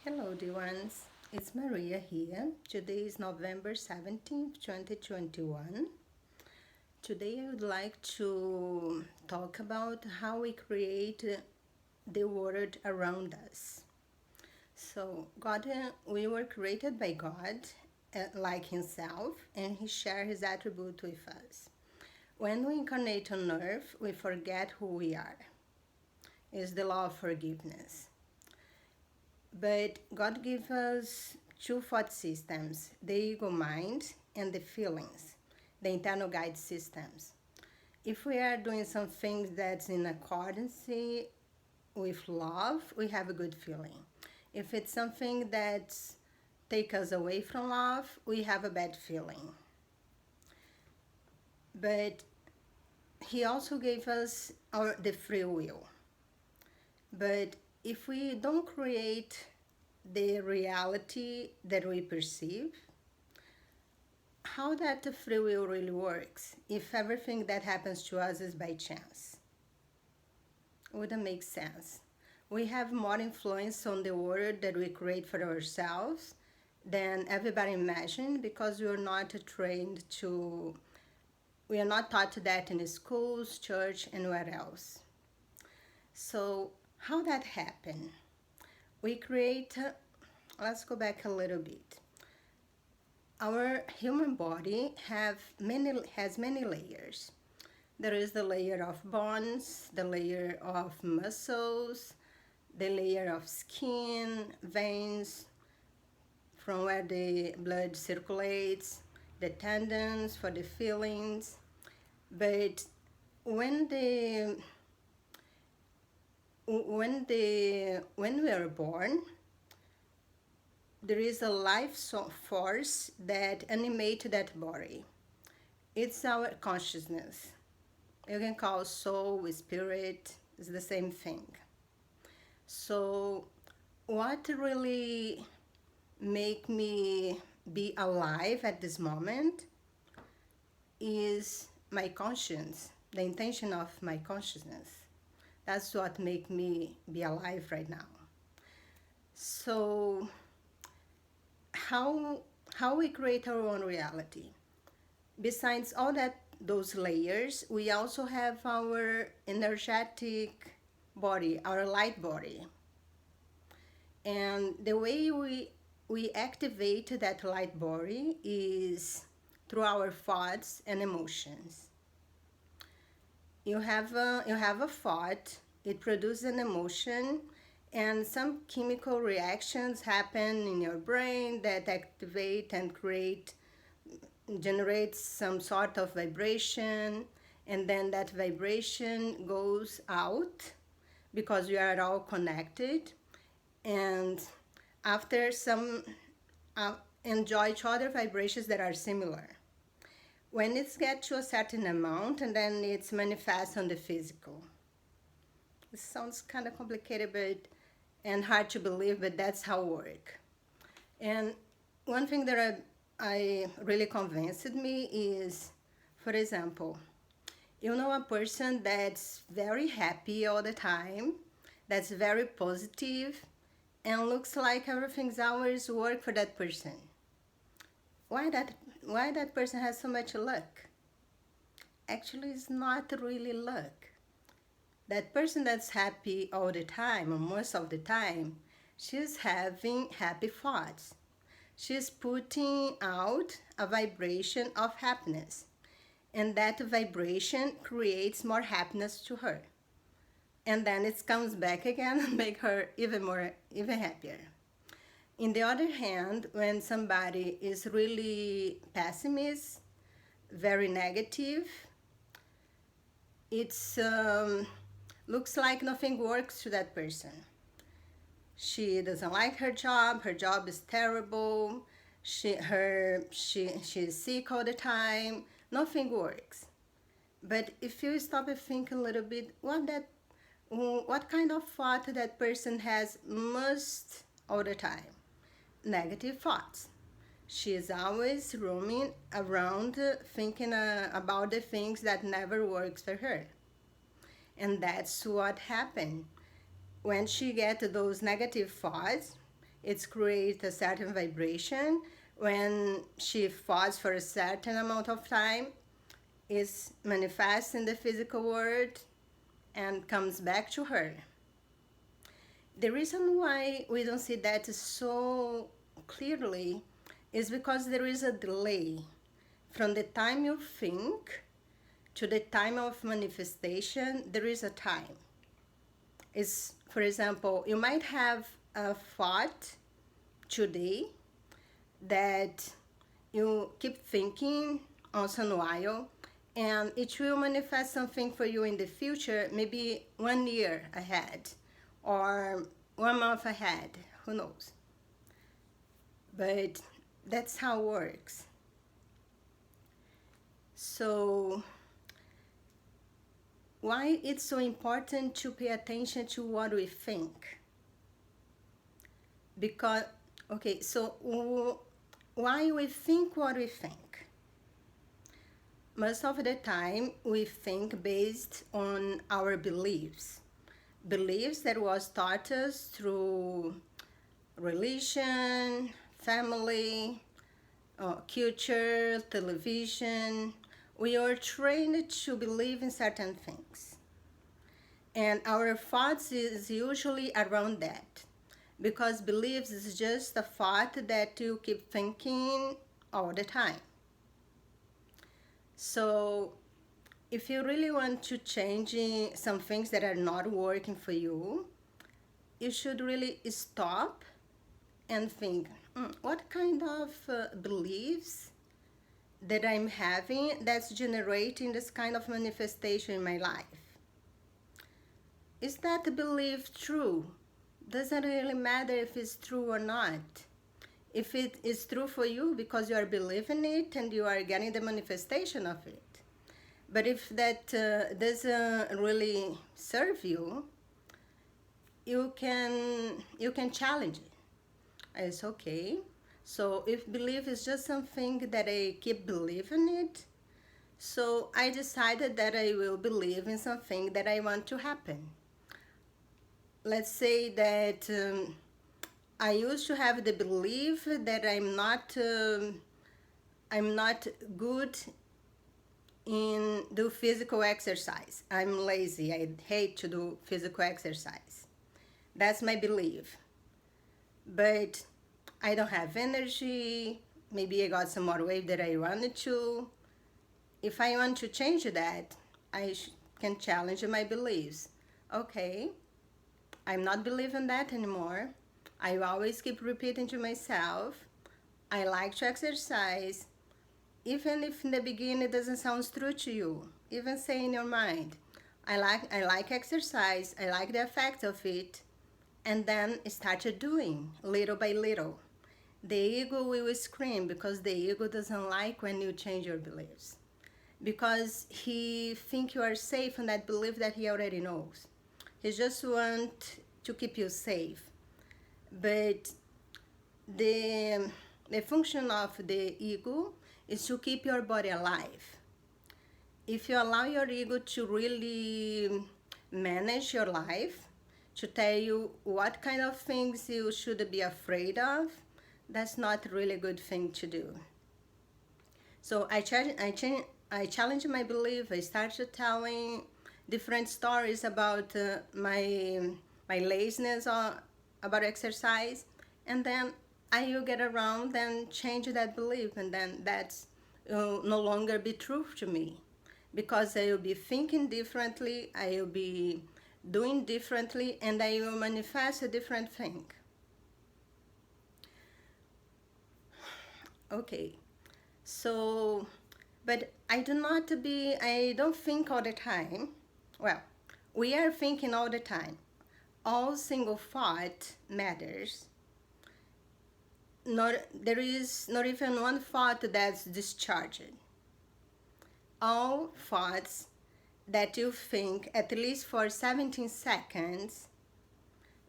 Hello, dear ones. It's Maria here. Today is November 17th, 2021. Today, I would like to talk about how we create the world around us. So, we were created by God like Himself, and He shares His attribute with us. When we incarnate on earth, we forget who we are. It's the law of forgiveness. But God gave us two thought systems, the ego mind and the feelings, the internal guide systems. If we are doing something that's in accordance with love, we have a good feeling. If it's something that takes us away from love, we have a bad feeling. But He also gave us the free will. But if we don't create the reality that we perceive, how that the free will really works if everything that happens to us is by chance? It wouldn't make sense. We have more influence on the world that we create for ourselves than everybody imagined because we are not taught that in schools, church, and where else. So how that happen? We create, let's go back a little bit. Our human body has many layers. There is the layer of bones, the layer of muscles, the layer of skin, veins, from where the blood circulates, the tendons for the feelings. But when when we are born, there is a life force that animates that body. It's our consciousness. You can call soul, spirit, it's the same thing. So what really make me be alive at this moment is my conscience, the intention of my consciousness. That's what make me be alive right now. So how we create our own reality? Besides all those layers, we also have our energetic body, our light body. And the way we activate that light body is through our thoughts and emotions. You have a thought, it produces an emotion, and some chemical reactions happen in your brain that activate and generate some sort of vibration, and then that vibration goes out because we are all connected, and after some enjoy each other vibrations that are similar. When it gets to a certain amount, and then it's manifest on the physical. It sounds kind of complicated and hard to believe, but that's how it works. And one thing that I really convinced me is, for example, you know, a person that's very happy all the time, that's very positive, and looks like everything's always work for that person. Why that person has so much luck? Actually, it's not really luck. That person that's happy all the time, or most of the time, she's having happy thoughts. She's putting out a vibration of happiness, and that vibration creates more happiness to her. And then it comes back again and make her even happier. In the other hand, when somebody is really pessimist, very negative, it's looks like nothing works to that person. She doesn't like her job is terrible, she's sick all the time, nothing works. But if you stop and think a little bit, what kind of thought that person has most all the time? Negative thoughts. She is always roaming around thinking about the things that never works for her. And that's what happened. When she gets those negative thoughts, It's create a certain vibration. When she falls for a certain amount of time, is manifests in the physical world and comes back to her. The reason why we don't see that so clearly is because there is a delay from the time you think to the time of manifestation. There is a time. Is, for example, you might have a thought today that you keep thinking once in a while, and it will manifest something for you in the future, maybe 1 year ahead or 1 month ahead, who knows. But that's how it works. So why it's so important to pay attention to what we think? Because, okay, so why we think what we think? Most of the time we think based on our beliefs that was taught us through religion, family, culture, television. We are trained to believe in certain things, and our thoughts is usually around that, because beliefs is just a thought that you keep thinking all the time. So if you really want to change some things that are not working for you, you should really stop and think, what kind of beliefs that I'm having that's generating this kind of manifestation in my life? Is that belief true? Doesn't really matter if it's true or not. If it is true for you because you are believing it and you are getting the manifestation of it. But if that doesn't really serve you, you can challenge it. It's okay. So if belief is just something that I keep believing it, so I decided that I will believe in something that I want to happen. Let's say that I used to have the belief that I'm not good in do physical exercise. I'm lazy. I hate to do physical exercise. That's my belief. But I don't have energy. Maybe I got some more weight that I wanted to. If I want to change that, I can challenge my beliefs. Okay, I'm not believing that anymore. I always keep repeating to myself, I like to exercise. Even if in the beginning it doesn't sound true to you, even say in your mind, I like exercise, I like the effect of it, and then start doing little by little. The ego will scream because the ego doesn't like when you change your beliefs, because he think you are safe in that belief that he already knows. He just want to keep you safe. But the function of the ego is to keep your body alive. If you allow your ego to really manage your life, to tell you what kind of things you should be afraid of, that's not really a good thing to do. So I challenge my belief. I started telling different stories about my laziness about exercise, and then I will get around and change that belief, and then that's no longer be true to me, because I will be thinking differently, I will be doing differently, and I will manifest a different thing. Okay, so, but I don't think all the time. Well, we are thinking all the time. All single thought matters. There is not even one thought that's discharged. All thoughts that you think at least for 17 seconds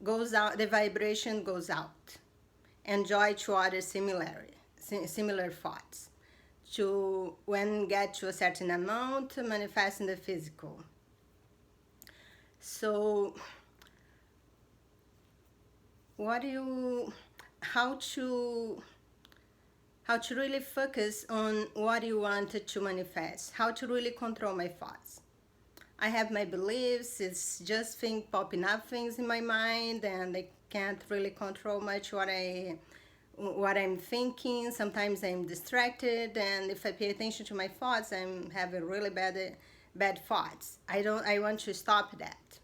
goes out, the vibration goes out, and joy to other similar thoughts, to when get to a certain amount manifest in the physical. So how to really focus on what you want to manifest, how to really control my thoughts. I have my beliefs, it's just popping up things in my mind, and I can't really control much what I'm thinking. Sometimes I'm distracted, and if I pay attention to my thoughts, I'm having really bad thoughts. I want to stop that.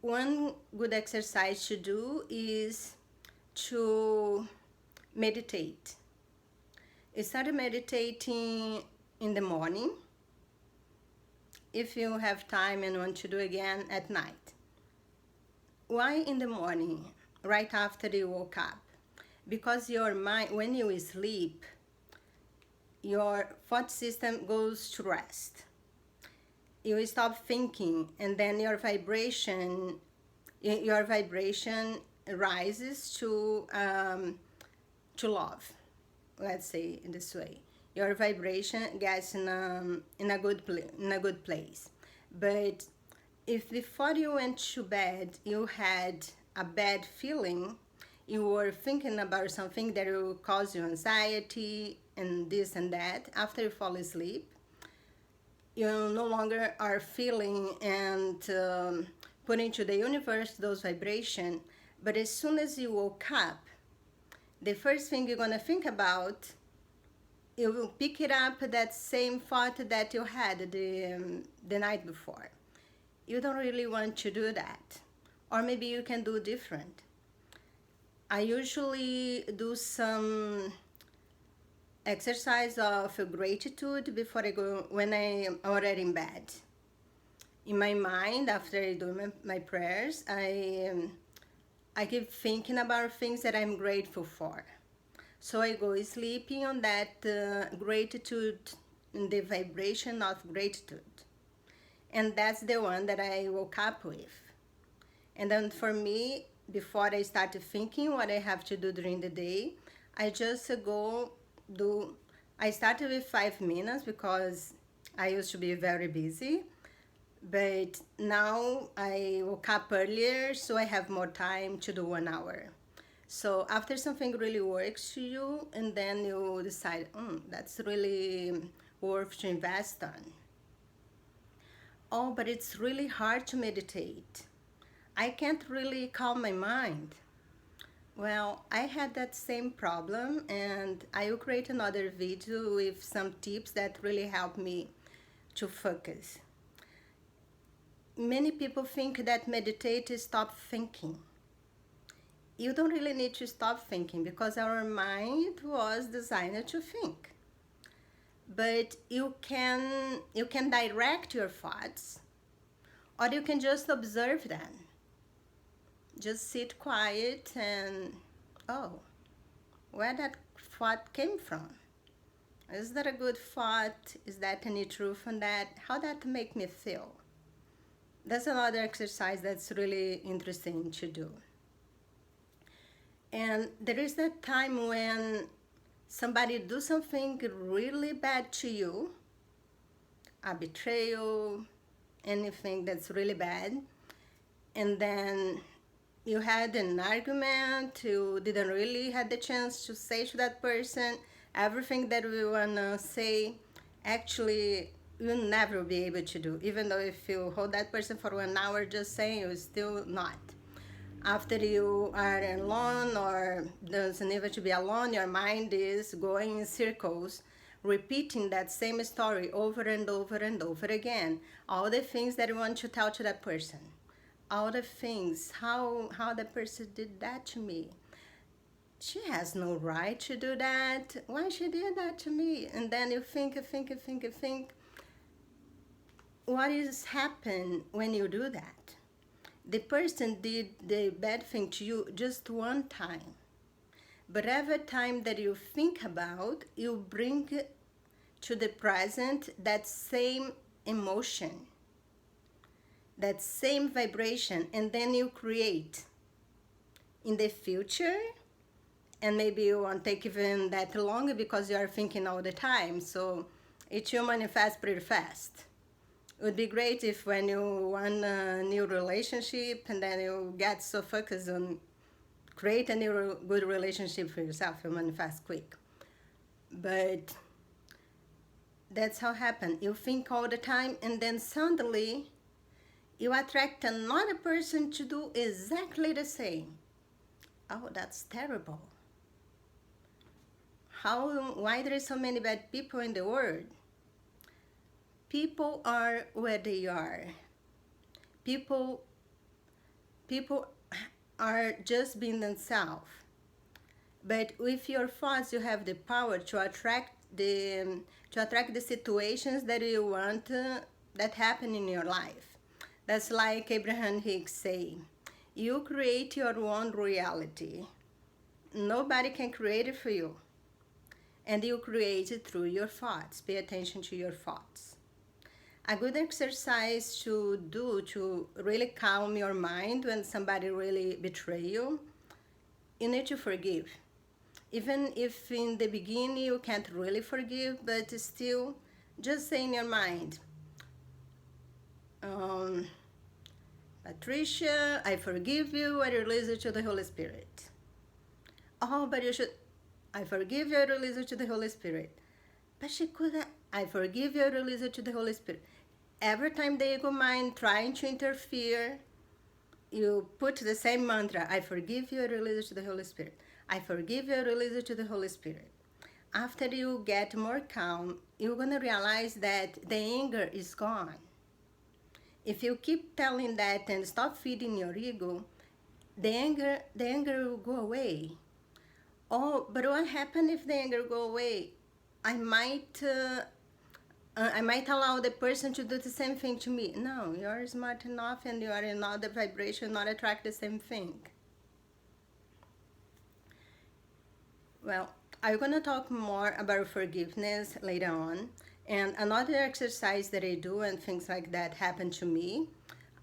One good exercise to do is to meditate. I started meditating in the morning. If you have time and want to do again at night. Why in the morning, right after you woke up? Because your mind, when you sleep, your thought system goes to rest. You stop thinking, and then your vibration rises to love. Let's say in this way, your vibration gets in a good place. But if before you went to bed you had a bad feeling, you were thinking about something that will cause you anxiety and this and that, after you fall asleep, you no longer are feeling and putting to the universe those vibrations. But as soon as you woke up, the first thing you're going to think about, you will pick it up, that same thought that you had the night before. You don't really want to do that. Or maybe you can do different. I usually do some exercise of gratitude before I go, when I am already in bed. In my mind, after I do my prayers, I keep thinking about things that I'm grateful for. So I go sleeping on that gratitude, the vibration of gratitude. And that's the one that I woke up with. And then for me, before I start thinking what I have to do during the day, I just I started with 5 minutes because I used to be very busy. But now I woke up earlier, so I have more time to do 1 hour. So after something really works to you, and then you decide, that's really worth to invest on. Oh, but it's really hard to meditate. I can't really calm my mind. Well, I had that same problem, and I will create another video with some tips that really help me to focus. Many people think that meditate is stop thinking. You don't really need to stop thinking, because our mind was designed to think. But you can direct your thoughts, or you can just observe them. Just sit quiet and, where that thought came from? Is that a good thought? Is that any truth on that? How that make me feel? That's another exercise that's really interesting to do. And there is that time when somebody do something really bad to you, a betrayal, anything that's really bad, and then you had an argument, you didn't really have the chance to say to that person everything that we want to say. Actually, you'll never be able to do. Even though if you hold that person for 1 hour just saying, you're still not. After you are alone, or doesn't even to be alone, your mind is going in circles, repeating that same story over and over and over again. All the things that you want to tell to that person. All the things, how the person did that to me. She has no right to do that. Why she did that to me? And then you think. What is happen when you do that? The person did the bad thing to you just one time. But every time that you think about, you bring to the present that same emotion, that same vibration, and then you create in the future. And maybe you won't take even that long, because you are thinking all the time, so it will manifest pretty fast. It would be great if when you want a new relationship, and then you get so focused on create a new good relationship for yourself, you manifest quick. But that's how it happens. You think all the time, and then suddenly you attract another person to do exactly the same. Oh, that's terrible. Why there is so many bad people in the world? People are where they are. People people are just being themselves. But with your thoughts, you have the power to attract the situations that you want that happen in your life. That's like Abraham Hicks say, you create your own reality. Nobody can create it for you. And you create it through your thoughts. Pay attention to your thoughts. A good exercise to do to really calm your mind when somebody really betray you, you need to forgive. Even if in the beginning you can't really forgive, but still just say in your mind, Patricia, I forgive you, I release it to the Holy Spirit. Oh, but you should, I forgive you, I release it to the Holy Spirit. But she couldn't, I forgive you, I release it to the Holy Spirit. Every time the ego mind trying to interfere, you put the same mantra, I forgive you, I release it to the Holy Spirit. I forgive you, I release it to the Holy Spirit. After you get more calm, you're going to realize that the anger is gone. If you keep telling that and stop feeding your ego, the anger will go away. Oh, but what happens if the anger go away? I might allow the person to do the same thing to me. No, you're smart enough and you are in another vibration, not attract the same thing. Well, I'm going to talk more about forgiveness later on. And another exercise that I do and things like that happen to me,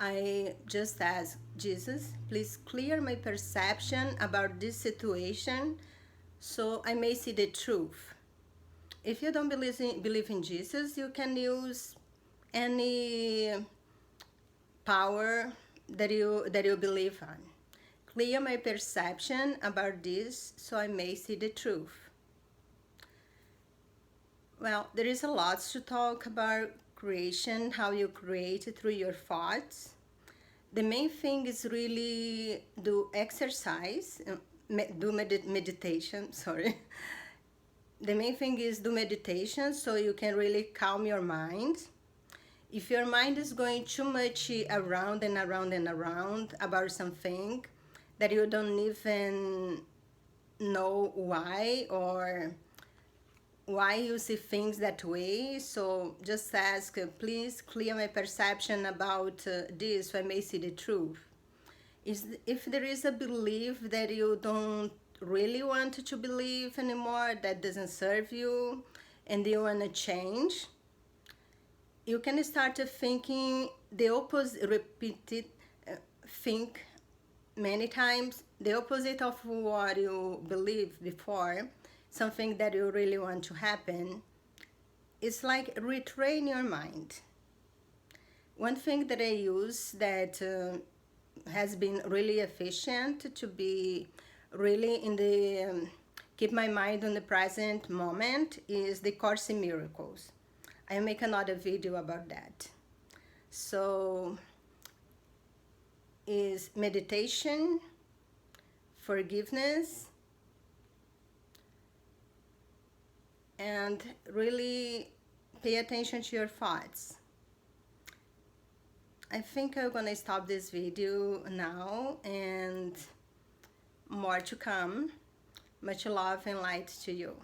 I just ask Jesus, please clear my perception about this situation so I may see the truth. If you don't believe in Jesus, you can use any power that you believe on. Clear my perception about this so I may see the truth. Well, there is a lot to talk about creation, how you create it through your thoughts. The main thing is really do exercise, do meditation, sorry. The main thing is do meditation so you can really calm your mind. If your mind is going too much around and around and around about something that you don't even know why or why you see things that way, so just ask, please clear my perception about this so I may see the truth. If there is a belief that you don't really want to believe anymore, that doesn't serve you, and you want to change, you can start thinking the opposite, think many times the opposite of what you believed before, something that you really want to happen. It's like retrain your mind. One thing that I use that has been really efficient to be really in the keep my mind on the present moment is the Course in Miracles. I'll make another video about that. So is meditation, forgiveness, and really pay attention to your thoughts. I think I'm gonna stop this video now, and more to come. Much love and light to you.